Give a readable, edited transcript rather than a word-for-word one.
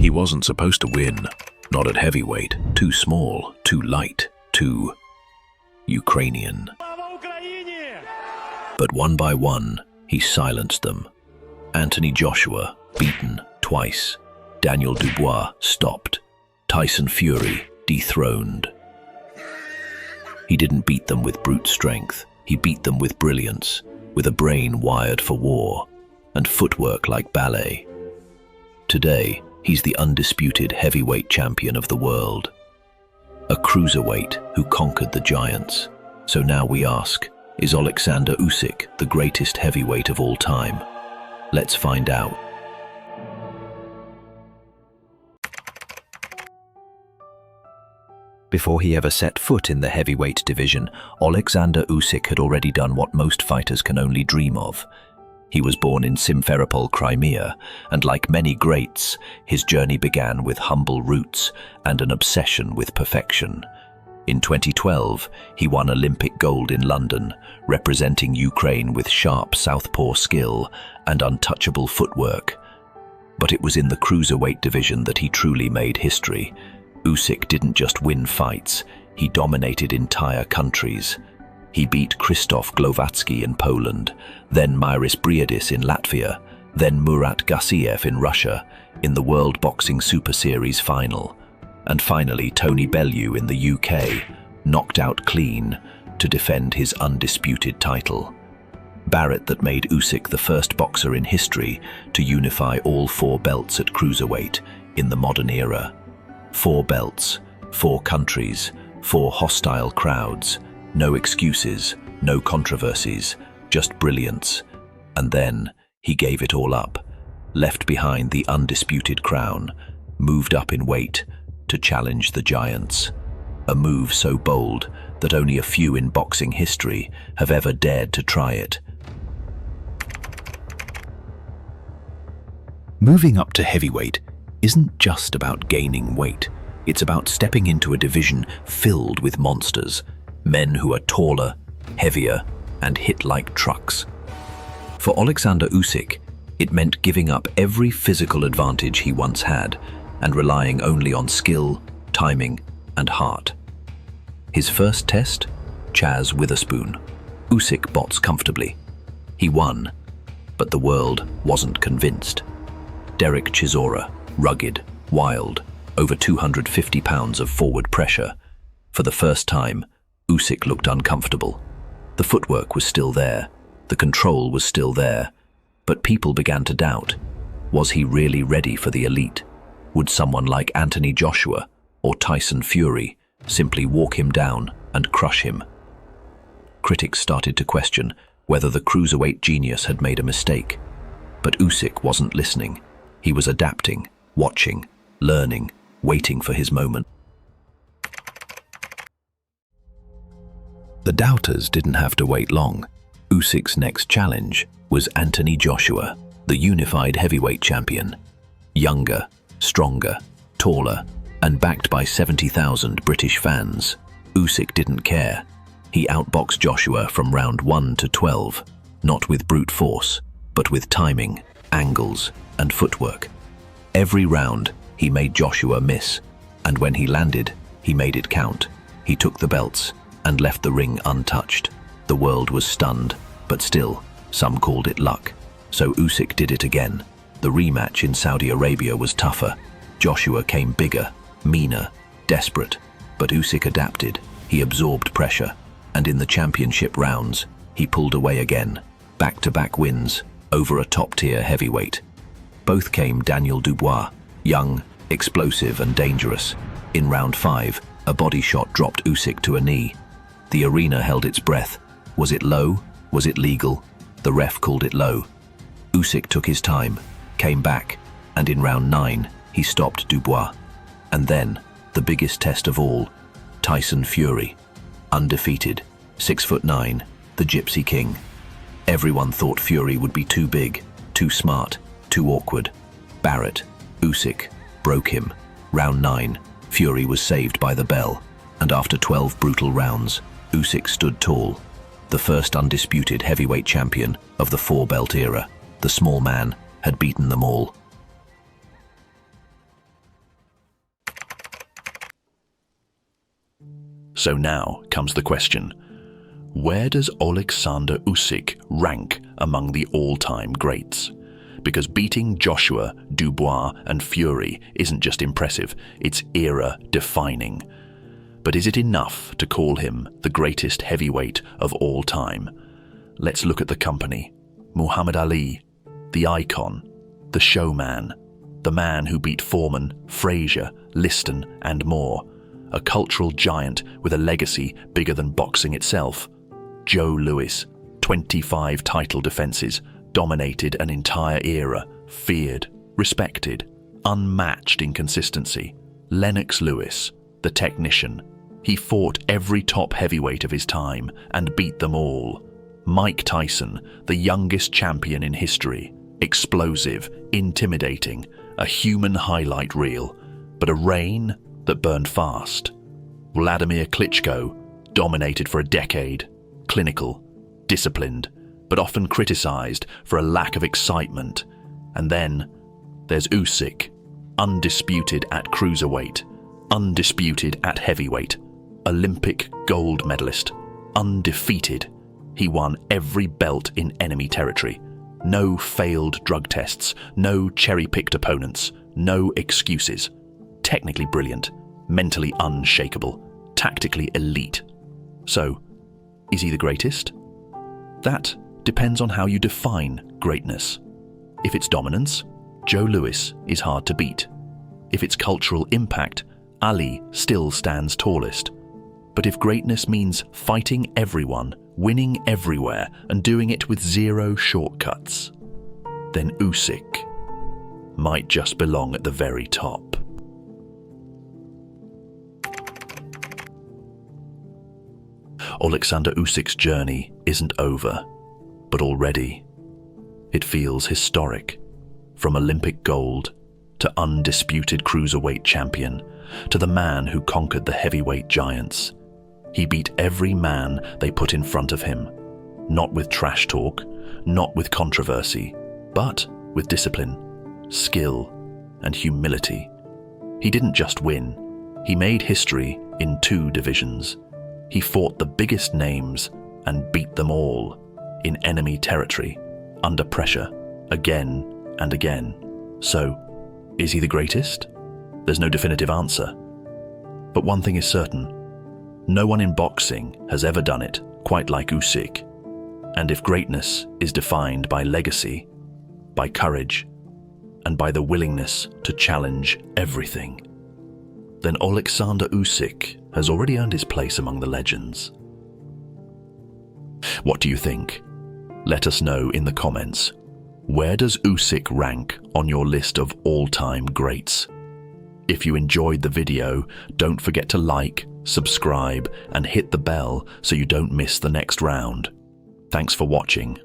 He wasn't supposed to win. Not at heavyweight. Too small, too light, too Ukrainian. But one by one, he silenced them. Anthony Joshua, beaten twice. Daniel Dubois, stopped. Tyson Fury, dethroned. He didn't beat them with brute strength. He beat them with brilliance, with a brain wired for war, and footwork like ballet. Today, he's the undisputed heavyweight champion of the world. A cruiserweight who conquered the giants. So now we ask, is Oleksandr Usyk the greatest heavyweight of all time? Let's find out. Before he ever set foot in the heavyweight division, Oleksandr Usyk had already done what most fighters can only dream of. He was born in Simferopol, Crimea, and like many greats, his journey began with humble roots and an obsession with perfection. In 2012, he won Olympic gold in London, representing Ukraine with sharp southpaw skill and untouchable footwork. But it was in the cruiserweight division that he truly made history. Usyk didn't just win fights, he dominated entire countries. He beat Krzysztof Głowacki in Poland, then Mairis Briedis in Latvia, then Murat Gassiev in Russia, in the World Boxing Super Series final, and finally Tony Bellew in the UK, knocked out clean to defend his undisputed title. Barrett that made Usyk the first boxer in history to unify all 4 belts at cruiserweight in the modern era. 4 belts, 4 countries, 4 hostile crowds, no excuses, no controversies, just brilliance. And then he gave it all up, left behind the undisputed crown, moved up in weight to challenge the giants. A move so bold that only a few in boxing history have ever dared to try it. Moving up to heavyweight isn't just about gaining weight. It's about stepping into a division filled with monsters, men who are taller, heavier, and hit like trucks. For Oleksandr Usyk, it meant giving up every physical advantage he once had and relying only on skill, timing, and heart. His first test? Chaz Witherspoon. Usyk bots comfortably. He won, but the world wasn't convinced. Derek Chisora, rugged, wild, over 250 pounds of forward pressure. For the first time, Usyk looked uncomfortable. The footwork was still there, the control was still there, but people began to doubt. Was he really ready for the elite? Would someone like Anthony Joshua or Tyson Fury simply walk him down and crush him? Critics started to question whether the cruiserweight genius had made a mistake. But Usyk wasn't listening. He was adapting, watching, learning, waiting for his moment. The doubters didn't have to wait long. Usyk's next challenge was Anthony Joshua, the unified heavyweight champion. Younger, stronger, taller, and backed by 70,000 British fans, Usyk didn't care. He outboxed Joshua from round 1 to 12, not with brute force, but with timing, angles, and footwork. Every round, he made Joshua miss, and when he landed, he made it count. He took the belts and left the ring untouched. The world was stunned, but still, some called it luck. So Usyk did it again. The rematch in Saudi Arabia was tougher. Joshua came bigger, meaner, desperate, but Usyk adapted. He absorbed pressure, and in the championship rounds, he pulled away again. Back-to-back wins over a top-tier heavyweight. Both came Daniel Dubois, young, explosive and dangerous. In round 5, a body shot dropped Usyk to a knee. The arena held its breath. Was it low? Was it legal? The ref called it low. Usyk took his time, came back, and in round 9, he stopped Dubois. And then, the biggest test of all, Tyson Fury. Undefeated, 6'9", the Gypsy King. Everyone thought Fury would be too big, too smart, too awkward. Barrett, Usyk, broke him. Round 9, Fury was saved by the bell, and after 12 brutal rounds, Usyk stood tall. The first undisputed heavyweight champion of the 4-belt era. The small man had beaten them all. So now comes the question. Where does Oleksandr Usyk rank among the all-time greats? Because beating Joshua, Dubois and Fury isn't just impressive, it's era-defining. But is it enough to call him the greatest heavyweight of all time? Let's look at the company. Muhammad Ali, the icon, the showman, the man who beat Foreman, Frazier, Liston and more. A cultural giant with a legacy bigger than boxing itself. Joe Louis, 25 title defenses, dominated an entire era, feared, respected, unmatched in consistency. Lennox Lewis, the technician. He fought every top heavyweight of his time and beat them all. Mike Tyson, the youngest champion in history. Explosive, intimidating, a human highlight reel, but a reign that burned fast. Vladimir Klitschko, dominated for a decade, clinical, disciplined, but often criticized for a lack of excitement. And then there's Usyk, undisputed at cruiserweight, undisputed at heavyweight, Olympic gold medalist, undefeated. He won every belt in enemy territory. No failed drug tests, no cherry-picked opponents, no excuses. Technically brilliant, mentally unshakable, tactically elite. So, is he the greatest? That depends on how you define greatness. If it's dominance, Joe Louis is hard to beat. If it's cultural impact, Ali still stands tallest. But if greatness means fighting everyone, winning everywhere, and doing it with zero shortcuts, then Usyk might just belong at the very top. Oleksandr Usyk's journey isn't over, but already it feels historic. From Olympic gold to undisputed cruiserweight champion to the man who conquered the heavyweight giants. He beat every man they put in front of him, not with trash talk, not with controversy, but with discipline, skill, and humility. He didn't just win, he made history in 2 divisions. He fought the biggest names and beat them all, in enemy territory, under pressure, again and again. So, is he the greatest? There's no definitive answer. But one thing is certain, no one in boxing has ever done it quite like Usyk. And if greatness is defined by legacy, by courage, and by the willingness to challenge everything, then Oleksandr Usyk has already earned his place among the legends. What do you think? Let us know in the comments. Where does Usyk rank on your list of all-time greats? If you enjoyed the video, don't forget to like, subscribe, and hit the bell so you don't miss the next round. Thanks for watching.